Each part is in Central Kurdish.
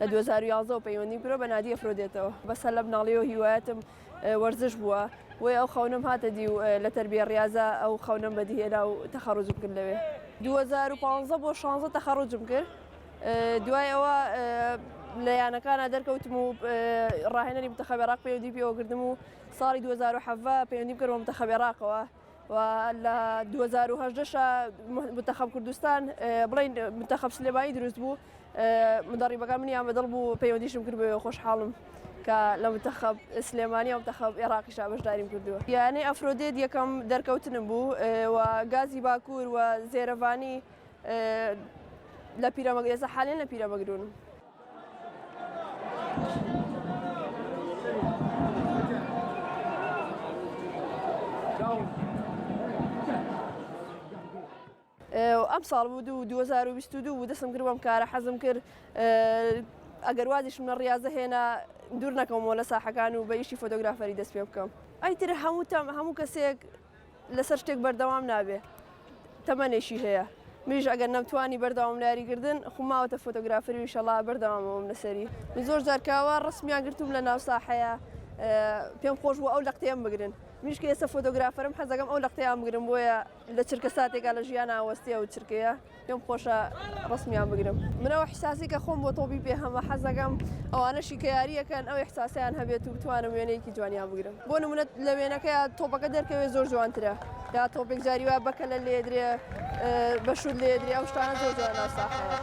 لە 2011 پەیوەندیم کرۆ بە نادی ئەفرۆدێتەوە بەسە لە بناڵیەوە هیوایەتم وەرزش بووە وی ئەو خەونم هاتە دی و لە تەربیە ڕاضە ئەو خەونم بەدیهێنا و تەخەڕوجم کرد لەوێ 2015 بۆ 16 تەخەڕوجم کرد دوای ئەوە لە یانەکانە دەرکەوتم و ڕاهێنەری منتەخەبی عێراق پەیوەندی پێوەگرتم و ساڵی 2017 پەیوەندیم کردم بە منتەخەبی عێراقەوە و لە 2018 منتەخەب کوردستان بڵین منتەخەب سلێمانی دروست بوو مدەڕیبەکان منیان بەدڵ بوو پەیوەندیشم کرد بە خۆشحاڵم کە لە منتەخەب سلێمانی و منتەخەب عێراقیشا بەشداریم کردووە یانەی ئەفرۆدێت یەکەم دەرکەوتنم بوو و گازی باکوور و زێرەڤانی لە پیرەمەگرێ ئێستا حالێن لە پیرەمەگرونم ئەم ساڵ بوو 2022 بوو دەستم کرد بەم کارە حەزم کرد ئەگەر وازیشم لە ڕاضە هێنا دوور نەکەمەوە لە ساحەکان و بە ئیشی فۆتۆگرافەری دەست پێ بکەم ئەیتر هەموو کەسێک لەسەر شتێک بەردەوام نابێ تەمەنێکی هەیە منیش ئەگەر نەمتوانی بەردەوام یاریکردن خوماوەتە فۆتۆگرافەری و ئینشەڵا بەردەوامەوەم لەسەری زۆر جارکاوە ڕسمیان گرتوم لە ناو ساحەیە پێم خۆش بوو ئەو لەقتەیەم بگرن منیش کە ئێستا فۆتۆگرافەرم حەزەکەم ئەو لەقتەیان بگرم بۆیە لە چرکە ساتێکا لە ژیان ئاوەستەیە و چرکەیە پێم خۆشە ڕسمیان بگرم منەوە حساسی کە خۆم بۆ تۆپی پێ هەمە حەزەکەم ئەوانەشی کە یاریەکەن ئەو احساسیان هەبێت و بتوانم وێنەیەکی جوانیان بگرم بۆ نمونە لە وێنەکەیە تۆپەکە دەرکەوێت زۆر جوانترە یا تۆپێک جاری وایە بەکە لە لێدرێ بەشود لێدرێ ئەو شتانە زۆر جوان ناساخەوە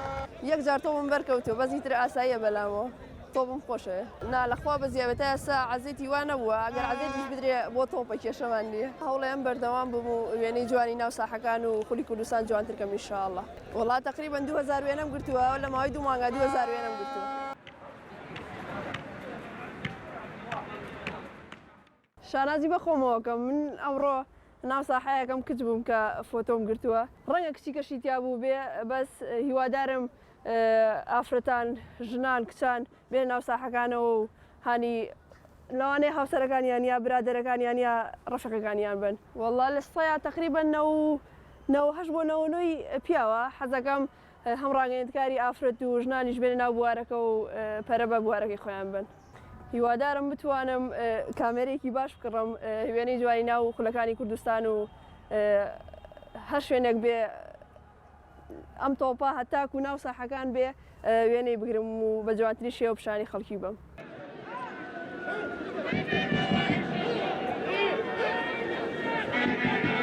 یەک جار تۆمم بەرکەوتەوە بەزی تر ئاساییە بەلامەوە تۆپم خۆشە نا لەخوا بە زیابەتە ئێستا عەزێتی وا نەبووە ئەگەر عەزێتیش بدرێ بۆ تۆپە کێشەمان نییە هەوڵێم بەردەوام بم و وێنەی جوانی ناو ساحەکان و خولی کوردستان جوانترکەم ئینشاءڵڵا وەڵا تەقریبەن 2000 وێنەم گرتووە لە ماوەی 2 مانگا 2000 وێنەم گرتووە شانازی بەخۆمەوەکە من ئەمڕۆ ناو ساحەیەکەم کچ بووم کە فۆتۆم گرتووە ڕەنگە کچی کەشی تیا بوو بێ بەس هیوادارم ئافرەتان ژنان کچان بێ ناو ساحەکانەوە و هانی لەوانەیە هاوسەرەکانیان یا برادەرەکانیان یا ڕەفەقەکانیان بن وەڵا لە سەیە تەقریبەن 98 بۆ 99 پیاوە حەزەکەم هەم ڕاگەیەندکاری ئافرەت و ژنانیش بێنە ناو بوارەکە و پەرە بە بوارەکەی خۆیان بن هیوادارم بتوانم کامێرێکی باش بکڕم وێنەی جوانی ناو خولەکانی کوردستان و هەر شوێنێک بێ ئەم تۆپە هەتاکو و ناو ساحەکان بێ وێنەی بگرم و بە جوانترین شێوە پیشانی خەڵکی بم Thank you.